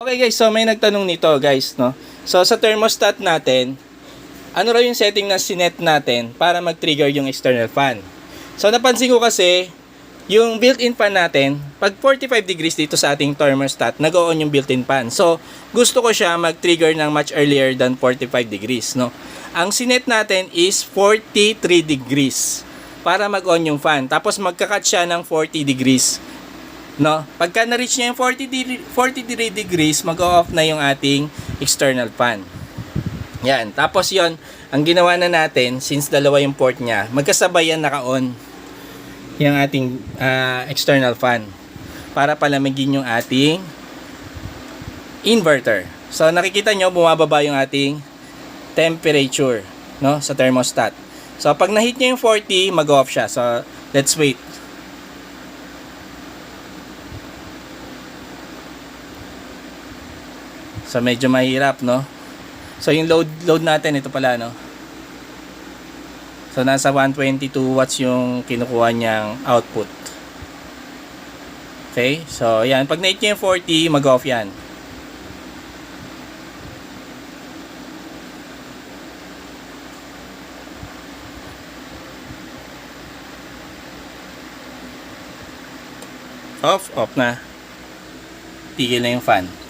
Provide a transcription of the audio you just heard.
Okay guys, so may nagtanong nito guys, no? So sa thermostat natin, ano raw yung setting na sinet natin para mag-trigger yung external fan? So napansin ko kasi, yung built-in fan natin, pag 45 degrees dito sa ating thermostat, nag-on yung built-in fan. So gusto ko siya mag-trigger ng much earlier than 45 degrees, no? Ang sinet natin is 43 degrees para mag-on yung fan. Tapos magka-cut siya ng 40 degrees. No? Pagka na-reach niya yung 43 degrees, mag-off na yung ating external fan. Yan. Tapos yon, ang ginawa na natin, since dalawa yung port niya, magkasabay yan naka-on yung ating external fan para palamigin yung ating inverter. So nakikita nyo, bumababa yung ating temperature, no, sa thermostat. So pag na-hit niya yung 40, mag-off siya. So let's wait. So medyo mahirap, no? So yung load natin, ito pala, no? So nasa 122 watts yung kinukuha niyang output. Okay? So yan, pag na-hit niya yung 40, mag-off yan. Off na. Tigil na yung fan.